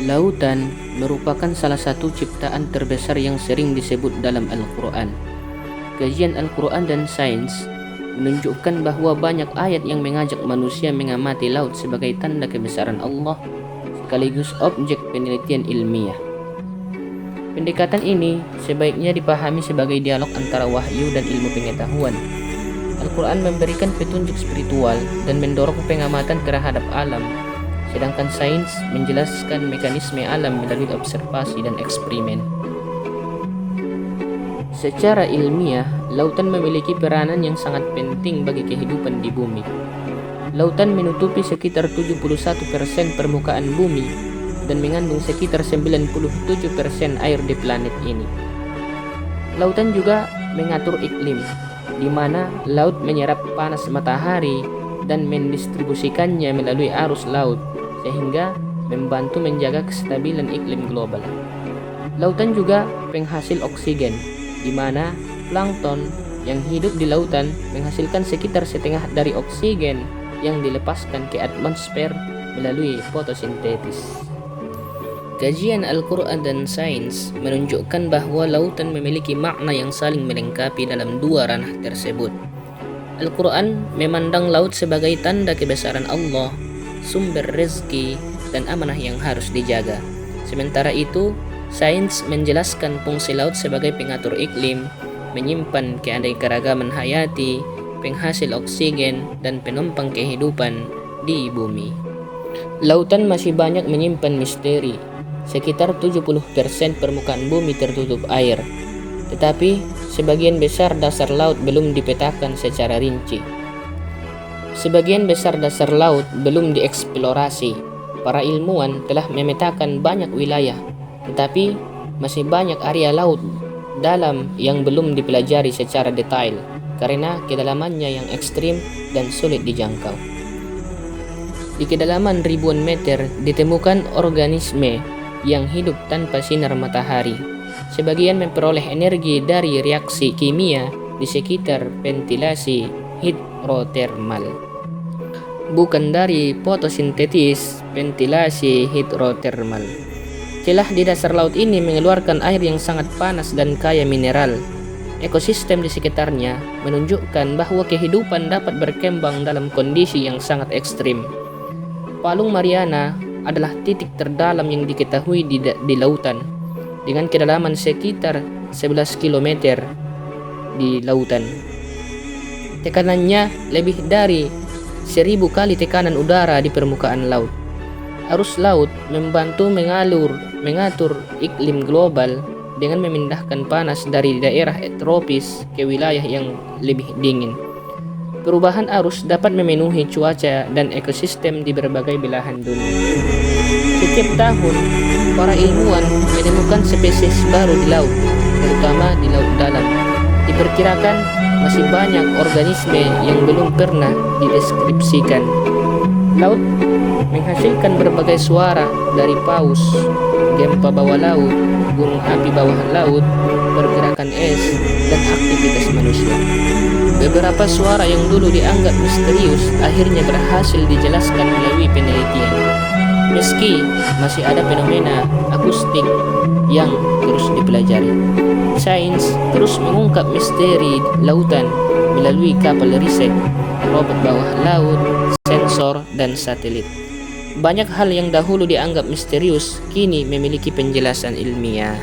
Lautan merupakan salah satu ciptaan terbesar yang sering disebut dalam Al-Quran. Kajian Al-Quran dan sains menunjukkan bahwa banyak ayat yang mengajak manusia mengamati laut sebagai tanda kebesaran Allah sekaligus objek penelitian ilmiah. Pendekatan ini sebaiknya dipahami sebagai dialog antara wahyu dan ilmu pengetahuan. Al-Quran memberikan petunjuk spiritual dan mendorong pengamatan terhadap alam, sedangkan sains menjelaskan mekanisme alam melalui observasi dan eksperimen. Secara ilmiah, lautan memiliki peranan yang sangat penting bagi kehidupan di bumi. Lautan menutupi sekitar 71% permukaan bumi dan mengandung sekitar 97% air di planet ini. Lautan juga mengatur iklim, di mana laut menyerap panas matahari dan mendistribusikannya melalui arus laut, sehingga membantu menjaga kestabilan iklim global. Lautan juga penghasil oksigen, di mana plankton yang hidup di lautan menghasilkan sekitar setengah dari oksigen yang dilepaskan ke atmosfer melalui fotosintesis. Kajian Al-Quran dan sains menunjukkan bahwa lautan memiliki makna yang saling melengkapi dalam dua ranah tersebut. Al-Quran memandang laut sebagai tanda kebesaran Allah, sumber rezeki, dan amanah yang harus dijaga. Sementara itu, sains menjelaskan fungsi laut sebagai pengatur iklim, menyimpan keanekaragaman hayati, penghasil oksigen, dan penopang kehidupan di bumi. Lautan masih banyak menyimpan misteri. Sekitar 70% permukaan bumi tertutup air, tetapi sebagian besar dasar laut belum dipetakan secara rinci. Sebagian besar dasar laut belum dieksplorasi. Para ilmuwan telah memetakan banyak wilayah, tetapi masih banyak area laut dalam yang belum dipelajari secara detail karena kedalamannya yang ekstrim dan sulit dijangkau. Di kedalaman ribuan meter ditemukan organisme yang hidup tanpa sinar matahari. Sebagian memperoleh energi dari reaksi kimia di sekitar ventilasi hidrotermal, bukan dari fotosintesis ventilasi hidrotermal. Celah di dasar laut ini mengeluarkan air yang sangat panas dan kaya mineral. Ekosistem di sekitarnya menunjukkan bahwa kehidupan dapat berkembang dalam kondisi yang sangat ekstrim. Palung Mariana adalah titik terdalam yang diketahui di lautan, dengan kedalaman sekitar 11 km di lautan. Tekanannya lebih dari 1000 kali tekanan udara di permukaan laut. Arus laut membantu mengatur iklim global dengan memindahkan panas dari daerah tropis ke wilayah yang lebih dingin. Perubahan arus dapat memenuhi cuaca dan ekosistem di berbagai belahan dunia. Setiap tahun, para ilmuwan menemukan spesies baru di laut, terutama di laut dalam. Diperkirakan masih banyak organisme yang belum pernah dideskripsikan. Laut menghasilkan berbagai suara dari paus, gempa bawah laut, gunung api bawah laut, pergerakan es, dan aktivitas manusia. Beberapa suara yang dulu dianggap misterius akhirnya berhasil dijelaskan melalui penelitian. Meski masih ada fenomena akustik yang terus dipelajari, sains terus mengungkap misteri lautan melalui kapal riset, robot bawah laut, sensor, dan satelit. Banyak hal yang dahulu dianggap misterius kini memiliki penjelasan ilmiah.